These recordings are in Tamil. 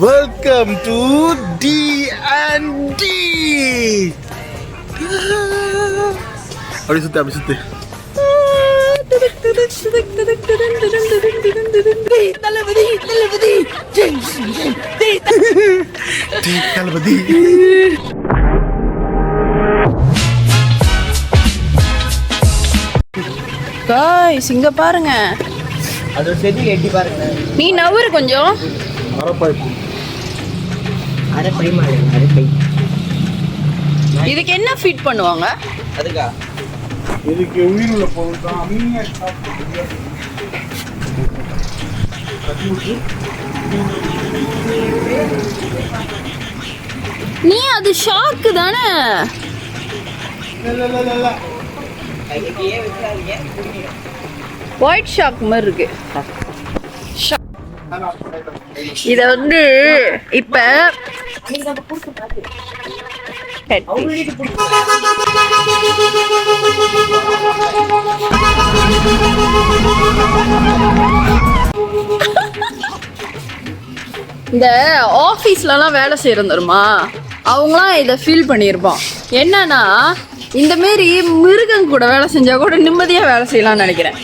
Welcome to D&D. அப்படி சுத்து தளபதி காய்ஸ் இங்க பாருங்க, அது செடி எட்டி பாருங்க. நீ நவரு கொஞ்சம். அரைப்பை இதுக்கு என்ன ஃபீட் பண்ணுவாங்க? அதுக்கா இதுக்கு உயிருள்ள பொருள் தான். நீ அது ஷாக்கு தானே? ஒயிட் ஷாக் மாதிரி இருக்கு. இத வந்து இப்ப இந்த ஆஃபீஸ்லலாம் வேலை செய்கிறோம் தெரியுமா, அவங்களாம் இதை ஃபீல் பண்ணியிருப்போம். என்னன்னா இந்த மாரி மிருகம் கூட வேலை செஞ்சா கூட நிம்மதியாக வேலை செய்யலாம்னு நினைக்கிறேன்.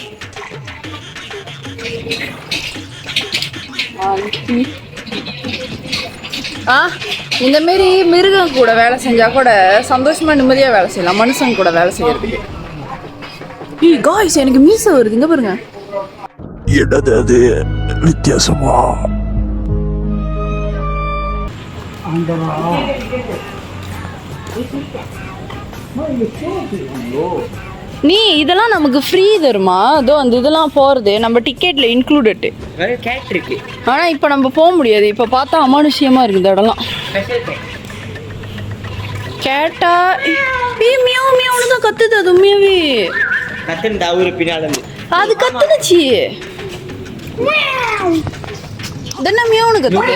இந்த மாரி மிருகம் கூட வேலை செஞ்சா கூட சந்தோஷமா நிம்மதியாக வேலை செய்யலாம், மனுஷங்க கூட வேலை செய்யறதுக்கு. காய்ஸ் எனக்கு மீசை வருது, இங்க பாருங்க. என்னது அது வித்தியாசமா? நீ இதெல்லாம் நமக்கு ஃப்ரீ தருமா? அதோ அந்த இதெல்லாம் போகிறது நம்ம டிக்கெட்ல இன்க்ளூடட். கேட் இருக்கு, ஆனால் இப்போ நம்ம போக முடியாது. இப்போ பார்த்தா அமானுஷ்யமாக இருக்குது இந்த இடம்லாம். கேட்டா மியாவ் மியாவ்னு தான் கத்துது. அது உண்மையாவே கத்துன்னு அவரு பின்னால அது கத்துனுச்சு. என்ன மியாவ்னு கத்துது?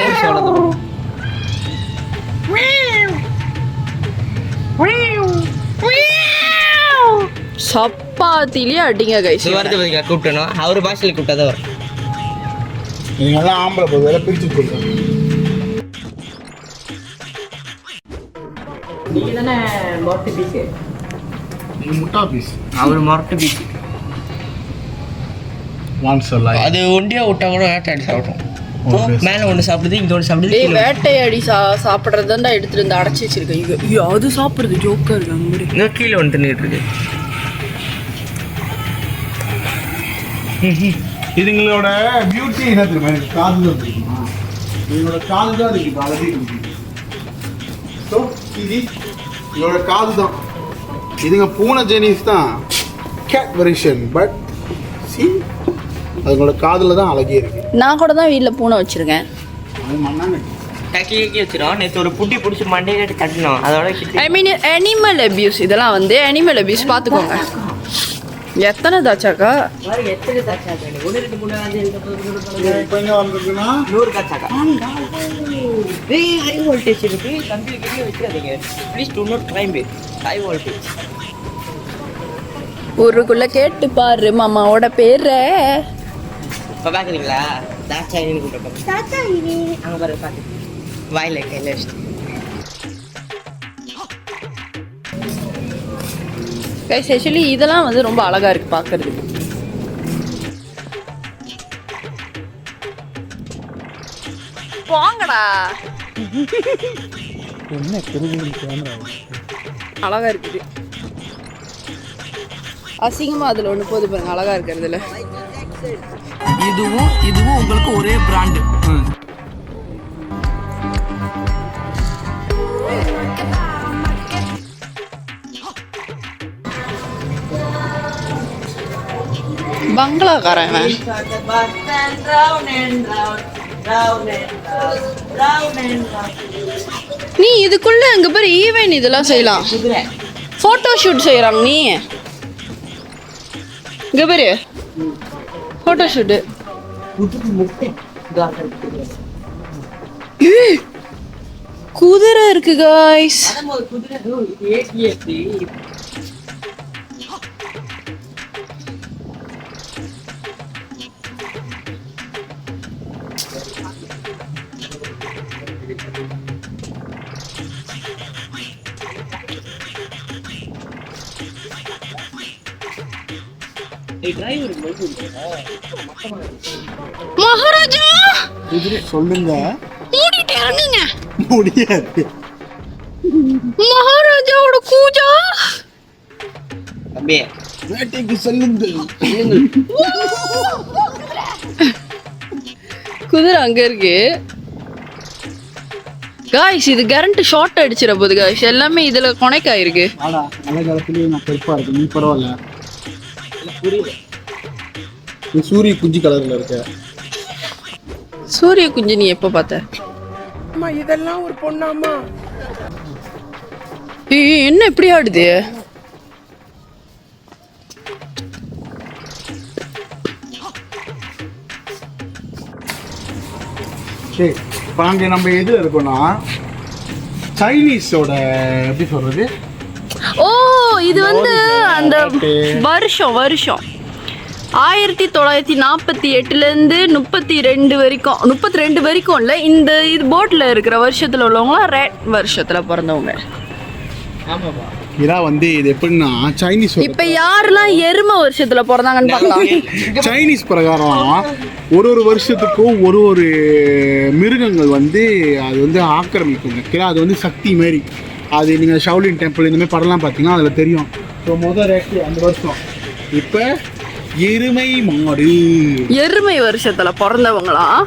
சப்பாத்திலேயே அடிங்க கைஸ். கூப்பிட்டணும் அவரு பாஷையில் கூப்பிட்டா வரும். நீங்க எல்லாம் ஆம்பளை போய் வேலை பிரிச்சு கொடுங்க. நீங்க தானே மொரட்டு பீஸ், நீங்க முட்டா பீஸ், அவரு மொரட்டு பீஸ். அது ஒண்டியா விட்டா கூட வேட்டையாடி சாப்பிடும். மேலே ஒன்று சாப்பிடுது, இங்கே ஒன்று சாப்பிடுது. வேட்டையாடி சாப்பிட்றதுண்டா எடுத்துட்டு வந்து அடைச்சி வச்சிருக்கேன். ஐயோ அது சாப்பிட்றது ஜோக்கா இருக்கு. அந்த மாதிரி இங்கே கீழே ஒன்று தின்னுட்டு இருக்கு. இதுங்களோட பியூட்டி என்ன தெரியுமா? எனக்கு காது தான் தெரியுமா? இதோட காது தான் இருக்கு அழகே. ஸோ இது இதோட காது தான். இதுங்க பூனை ஜெனிஸ் தான், கேட் வெரிஷன். பட் சி அதுங்களோட காதில் தான் அழகே இருக்கு. நான் கூட தான் வீட்டில் பூனை வச்சிருக்கேன். அது மண்ணாங்க டக்கி வச்சிடும். நேற்று ஒரு புட்டி பிடிச்சி மண்டையில கட்டணும். அதோட ஐ மீன் அனிமல் அபியூஸ். இதெல்லாம் வந்து அனிமல் அபியூஸ். பார்த்துக்கோங்க. எத்தனை தாச்சாக்கா? எத்தனை தாச்சாக்கா? ஒன்று ரெண்டு மூணு இப்போ எங்கே வந்திருக்குன்னா 100 தாச்சாக்கா. ஹை வோல்டேஜ் இருக்கு. கம்ப்யூட்டர் வச்சிடாதீங்க please. Do not climb it. High voltage. ஊருக்குள்ள கேட்டு பாரு மாமாவோட பேரை. இப்போ பார்க்குறீங்களா? தாச்சா இனி கூப்பிட்டு தாச்சா இனி அங்கே பாரு பார்த்து வாயில கையில் வச்சுட்டு. கைஸ் ஆக்சுவலி இதெல்லாம் வந்து ரொம்ப அழகா இருக்கு பார்க்கறதுக்கு. வாங்கடா. என்ன திரும்பி கேமரா அழகா இருக்குது. அசிங்கமா அதுல ஒண்ணு போது பாருங்க, அழகா இருக்கிறதுல. இதுவும் உங்களுக்கு ஒரே பிராண்ட். பங்களாக்காரன். நீ இதுக்குள்ள இங்க பாரு ஈவென்ட் இதெல்லாம் செய்யலாம். போட்டோ ஷூட் செய்யறாங்க. நீ இங்க பாரு போட்டோ ஷூட். குதிரை இருக்கு காய்ஸ். மகாராஜா சொல்லுங்க. மூடிட்டே இருங்க. முடியாது. மகாராஜாவோட கூஜா தம்பி வேட்டைக்கு செல்லுங்கள். குதிரை அங்க இருக்கு. காய்ஸ் இது கரண்ட் ஷார்ட் அடிச்சிட போகுது காய்ஸ். எல்லாமே இதுல கனெக்ட் ஆயிருக்கு. ஆடா நல்ல காலத்துலயே நான் பெருப்பா இருக்கு. நீ பரவாயில்ல. நீ சூரிய குஞ்சு கலர்ல இருக்க. சூரிய குஞ்சு நீ எப்ப பார்த்த? இதெல்லாம் ஒரு பொண்ணாமா? ஏய் என்ன இப்படி ஆடுது? சரி இப்போ நாங்கள் நம்ம எதில் இருக்கோம்னா சைனீஸோட எப்படி சொல்றது? ஓ இது வந்து அந்த வருஷம் 1948 32 வரைக்கும் 32 வரைக்கும் இல்லை. இந்த இது போட்டில் இருக்கிற வருஷத்தில் உள்ளவங்களாம் ரெட் வருஷத்தில் பிறந்தவங்க. ஆமாப்பா. இரா வந்து இது எப்படின்னா சைனீஸ் இப்போ யாரெல்லாம் எருமை வருஷத்தில் பிறந்தாங்கன்னு பார்க்கலாம். சைனீஸ் பிரகாரம் ஒரு வருஷத்துக்கும் ஒரு மிருகங்கள் வந்து அது வந்து ஆக்கிரமிக்குங்க. அது வந்து சக்தி மாரி. அது நீங்கள் ஷவுலின் டெம்பிள் இந்த மாதிரி படம்லாம் பார்த்தீங்கன்னா அதில் தெரியும். ஸோ ரேட்டு அந்த வருஷம். இப்போ எருமை மாடு எருமை வருஷத்துல பிறந்தவங்களாம்.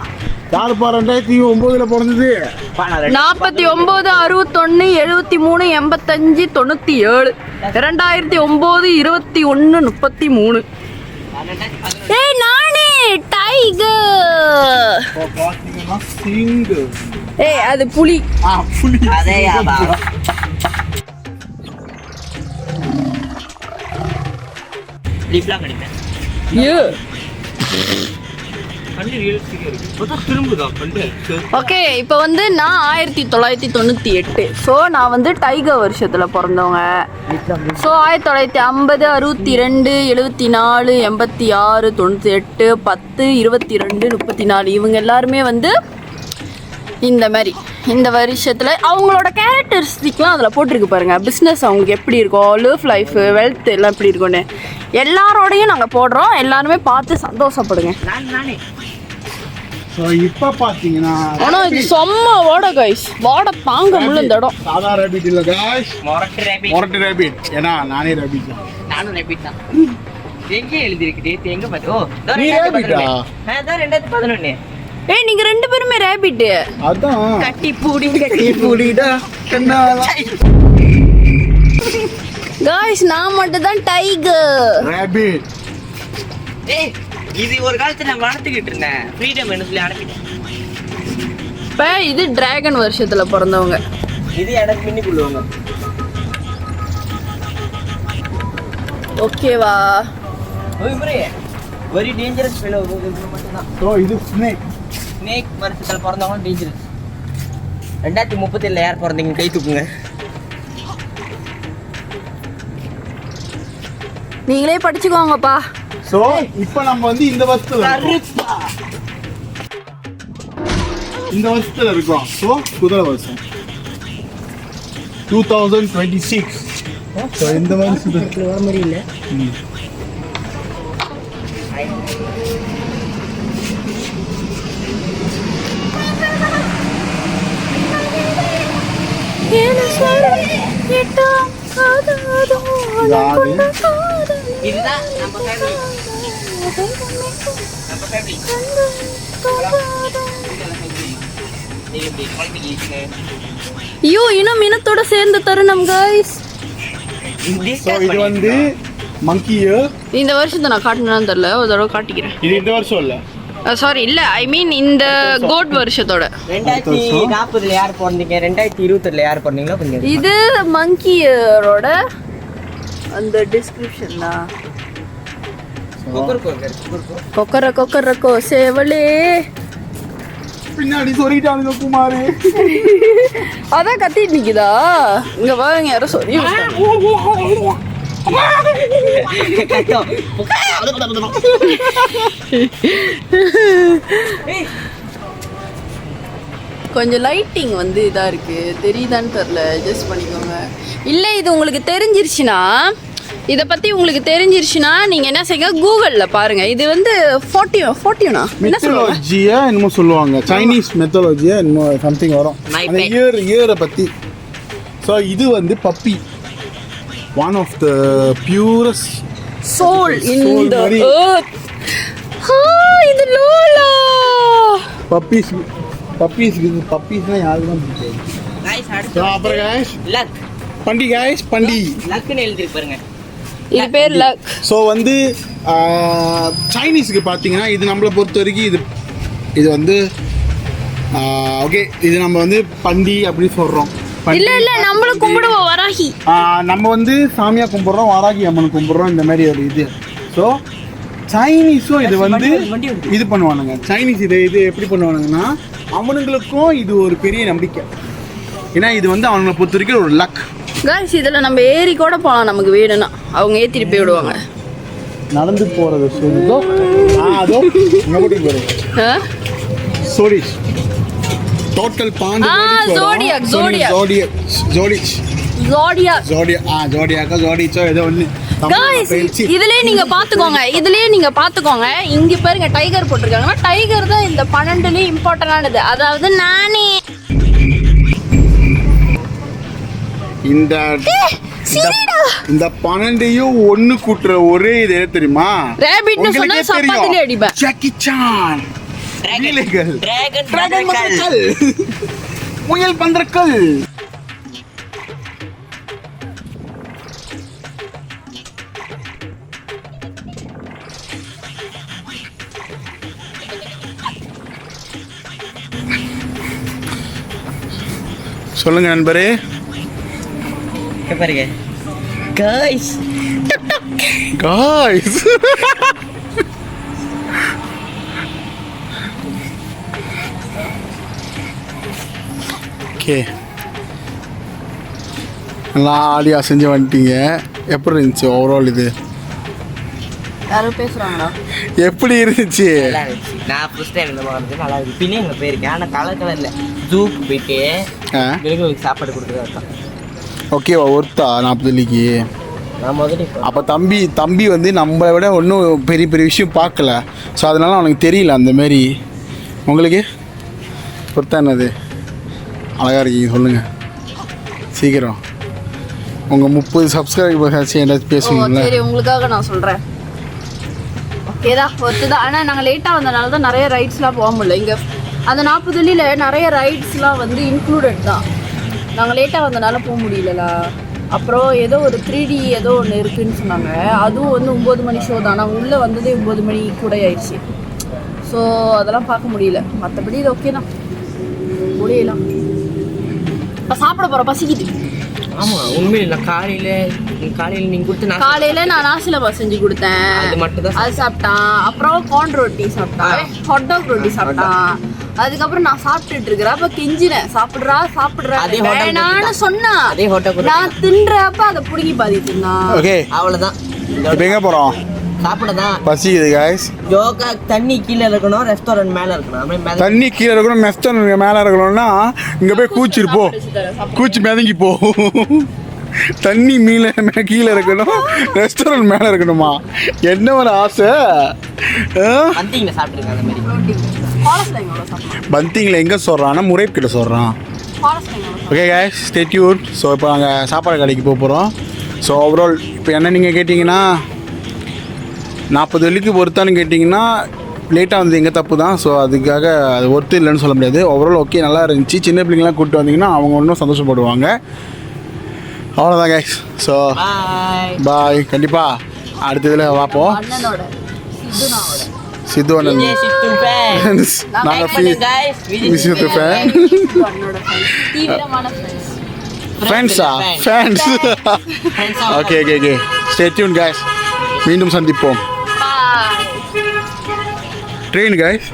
யாருப்பா 2009 பிறந்தது? 49 61 73 85 97 2009 21 33. ஏய் நானே டைகர். பார்த்தீங்கன்னா சிங்கு. ஏய் அது புலி. புலி. அதேயாபா. லீப்லாம் கிடைக்கும். ஓகே இப்போ வந்து நான் 1998. ஸோ நான் வந்து டைகர் வருஷத்தில் பிறந்தவங்க. ஸோ 1950 62 74 86 98 10 22 34 இவங்க எல்லாருமே வந்து இந்த மாதிரி இந்த வருஷத்தில் அவங்களோட கேரக்டரிஸ்டிக்லாம் அதில் போட்டிருக்கு பாருங்கள். பிஸ்னஸ் அவங்களுக்கு எப்படி இருக்கும், லிவ் லைஃபு, வெல்த் எல்லாம் எப்படி இருக்கும்னு எல்லாரோடையும் நாங்கள் போடுறோம். எல்லாருமே பார்த்து சந்தோஷப்படுங்க. ஸோ இப்போ பார்த்தீங்கன்னா ஆனால் இது செம்ம வாடை கைஸ். வாடை தாங்க முடியல இந்த இடம். சாதா ரேபிட் இல்லை காய்ஸ், மொரட்டு ரேபிட். ஏன்னா நானே ரேபிட் தான். நானும் ரேபிட் தான். எங்கே எழுதிருக்கு? எங்கே பார்த்து? ஓ நீ ரேபிட்டா? அதான் 2011. ஏய் நீங்க ரெண்டு பேருமே ரேபிட். அதான் கட்டி பூடி பூடிடா கண்ணாலா. गाइस நான் மட்டும் தான் டைகர் ரேபிட். ஏய் இது ஒரு காலத்துல நான் வளர்த்துக்கிட்டு இருந்தேன். ஃப்ரீடம் என்ன சொல்லி அனுப்பிட்டேன். இப்போ இது டிராகன் வருஷத்துல பிறந்தவங்க. இது எனக்கு மின்னி கொள்ளுவாங்க. ஓகேவா? ஓய் முரே வெரி டேஞ்சரஸ் ஃபெலோ. இது மட்டும் தான். ஸோ இது ஸ்னேக். ஸ்னேக் வருஷத்துல பிறந்தவங்க டேஞ்சரஸ். 2037 யார் பிறந்தீங்க கை தூக்குங்க. நீங்களே படிச்சுக்கோங்கப்பா. ஸோ இப்போ நம்ம வந்து இந்த வருஷத்துல இருக்கோம். ஸோ குதிரை வருஷம் 2026. ஸோ இந்த வருஷத்துல வர மாதிரி இல்லை. இதுதான் நம்ம ஃபேமிலி. நம்ம ஃபேமிலி. ஐயோ இன்னும் இனத்தோட சேர்ந்த தருணம் गाइस. ஸோ இது வந்து மங்கி இயர். இந்த வருஷத்தை நான் காட்டினான்னு தெரியல, ஒரு தடவை காட்டிக்கிறேன். இது இந்த வருஷம் இல்லை, சாரி இல்ல ஐ மீன் இந்த கோட் வருஷத்தோட. 2040 யார் பிறந்தீங்க? 2020 யார் பிறந்தீங்களோ கொஞ்சம். இது மங்கியரோட அந்த டிஸ்கிரிப்ஷன் தான். கொக்கர கொக்கரக்கோ சேவலே பின்னாடி சொல்லிட்டானுங்க குமாரு. அதான் கத்திட்டு நிக்குதா? இங்க பாருங்க யாரோ சொல்லி கொஞ்சம் லைட்டிங் வந்து இதா இருக்கு, தெரியுதான்னு தெரியல, அட்ஜஸ்ட் பண்ணிக்கோங்க. இல்லை இது உங்களுக்கு தெரிஞ்சிருச்சுன்னா இதை பற்றி உங்களுக்கு தெரிஞ்சிருச்சுன்னா நீங்கள் என்ன செய்யுங்க கூகுளில் பாருங்கள். இது வந்து ஃபோர்ட்டியூனா என்ன சொல்லுவாங்க, மெத்தாலஜியா என்னமோ சொல்லுவாங்க, சைனீஸ் மெத்தாலஜியா என்னமோ சம்திங் வரும் அந்த இயரை பற்றி. ஸோ இது வந்து puppy, one of the purest soul in the earth. இது லோலா பப்பீஸ்னா யாருக்கும் பிடிக்காது. So, அப்புறம் guys, லக் பண்டி லக்னு எழுதி பாருங்க. இது பேர் லக். ஸோ வந்து சைனீஸுக்கு பார்த்தீங்கன்னா இது நம்மளை பொறுத்த வரைக்கும் இது வந்து ஓகே, இது நம்ம வந்து பண்டி அப்படி சொல்கிறோம். இல்ல நம்மளும் கும்பிடுவோம் வராகி. நம்ம வந்து சாமியாக கும்பிட்றோம், வாராகி அம்மன் கும்பிட்றோம், இந்த மாதிரி ஒரு இது. ஸோ சைனீஸும் இது வந்து இது பண்ணுவானுங்க. சைனீஸ் இது எப்படி பண்ணுவானுங்கன்னா அவனுங்களுக்கும் இது ஒரு பெரிய நம்பிக்கை. ஏன்னா இது வந்து அவங்களை பொறுத்த வரைக்கும் ஒரு லக். காய்ஸ் இதில் நம்ம ஏறி கூட போகலாம் நமக்கு வேணும்னா, அவங்க ஏற்றிட்டு போய் விடுவாங்க. நடந்து போகிறது சொல்லுதோ அதோ சோடிஷ் டோட்டல் பாண்டு இதுலயே நீங்க பாத்துக்கோங்க. இங்க பாருங்க டைகர் போட்டிருக்காங்கன்னா டைகர் தான் இந்த 12லயும் இம்பார்ட்டன்டானது. அதாவது நானே இந்த 12ஐயும் ஒண்ணு கூட்டுற ஒரே இது தெரியுமா? ரேபிட்னு சொன்னா சப்பாத்திலே அடிப்பேன். ஜாக்கி சான், டிராகன் முயல் பந்தர்கள். சொல்லுங்க நண்பரே. பாருங்க guys ஓகே, நல்லா ஆடியா செஞ்சு வந்துட்டீங்க. எப்படி இருந்துச்சு ஓவரால்? இது யாரும் பேசுறாங்களா? எப்படி இருந்துச்சு? நல்லா இருந்துச்சு. நான் ஃபர்ஸ்ட் டைம் இந்த மாதிரி வந்து நல்லா இருக்கு. பின்னே எங்க போயிருக்கேன், ஆனால் கலர்ல ஜூக்கு போயிட்டு விலங்குகளுக்கு சாப்பாடு கொடுக்குறதா. ஓகேவா, ஒருத்தா 40 வெள்ளிக்கு? நான் முதல்ல அப்போ தம்பி வந்து நம்மளை விட ஒன்றும் பெரிய விஷயம் பார்க்கல. ஸோ அதனால அவனுக்கு தெரியல அந்த மாரி. உங்களுக்கு பொறுத்தா என்னது அழகாக இருக்கீங்க, சொல்லுங்கள் சீக்கிரம். உங்கள் 30 சப்ஸ்கிரைபர்ஸ் ஆச்சு ஏதாச்சும் பேசுவீங்களா? சரி, உங்களுக்காக நான் சொல்கிறேன். ஓகேதா, ஒருத்து தான். ஆனால் நாங்கள் லேட்டாக வந்தனால தான் நிறைய ரைட்ஸ்லாம் போக முடியல. இங்கே அந்த 40 வெள்ளியில் நிறைய ரைட்ஸ்லாம் வந்து இன்க்ளூடட் தான். நாங்கள் லேட்டாக வந்தனால போக முடியலலா. அப்புறம் ஏதோ ஒரு 3D ஏதோ ஒன்று இருக்குதுன்னு சொன்னாங்க. அதுவும் வந்து 9 மணி ஷோ தான். நாங்கள் உள்ளே வந்ததே 9 மணி கூட ஆயிடுச்சு. ஸோ அதெல்லாம் பார்க்க முடியல. மற்றபடி இது ஓகே தான், முடியலாம். இப்போ சாப்பிட போகிற பசிக்குது. ஆமாம், உண்மையில் நான் காலையில் நீங்கள் கொடுத்து காலையில் நான் நாசிலமா செஞ்சு கொடுத்தேன், அது மட்டும் தான். அது சாப்பிட்டான். அப்புறம் கார்ன் ரொட்டி சாப்பிட்டான், ஹாட் டாக் ரொட்டி சாப்பிட்டான். அதுக்கப்புறம் நான் சாப்பிட்டுட்டு இருக்கிறேன். அப்ப கெஞ்சினேன், சாப்பிடுறா வேணான்னு சொன்னா. நான் தின்றப்ப அதை புடுங்கி பாதி தின்னா. ஓகே, அவ்வளவுதான். இப்போ எங்க போறோம்? சாப்பிடதான். பசிக்குது गाइस. யோகா தண்ணி கீழே இருக்கணும், ரெஸ்டாரண்ட் மேல இருக்கணும். தண்ணி கீழே இருக்கணும், ரெஸ்டாரண்ட் மேல இருக்கணும்னா இங்க போய் கூச்சிருப்போ, கூச்சி மிதங்கி போ. தண்ணி கீழே இருக்கணும், ரெஸ்டாரண்ட் மேலே இருக்கணுமா? என்ன ஒரு ஆசை. பந்திங்கில் எங்கே சொல்கிறான்னா முறைப் கிட்ட சொல்கிறான். Okay guys, stay tune. So இப்போ நாங்கள் சாப்பாடு கடைக்கு போக போகிறோம். ஸோ ஓவரால் இப்போ என்ன நீங்கள் கேட்டிங்கன்னா 40 வெள்ளிக்கு ஒருத்தான்னு கேட்டிங்கன்னா லேட்டாக வந்து எங்கள் தப்பு தான். ஸோ அதுக்காக அது ஒருத்தர் இல்லைன்னு சொல்ல முடியாது. ஓவரால் ஓகே, நல்லா இருந்துச்சு. சின்ன பிள்ளைங்களாம் கூப்பிட்டு வந்தீங்கன்னா அவங்க இன்னும் சந்தோஷப்படுவாங்க. அவ்வளோதான் கைஸ். So bye. கண்டிப்பாக அடுத்த இதில் பார்ப்போம். சித்து அண்ணன் நாங்கள் ஃப்ரெண்ட்ஸா? Friends. Okay okay okay, stay tune guys. மீண்டும் சந்திப்போம். Train guys.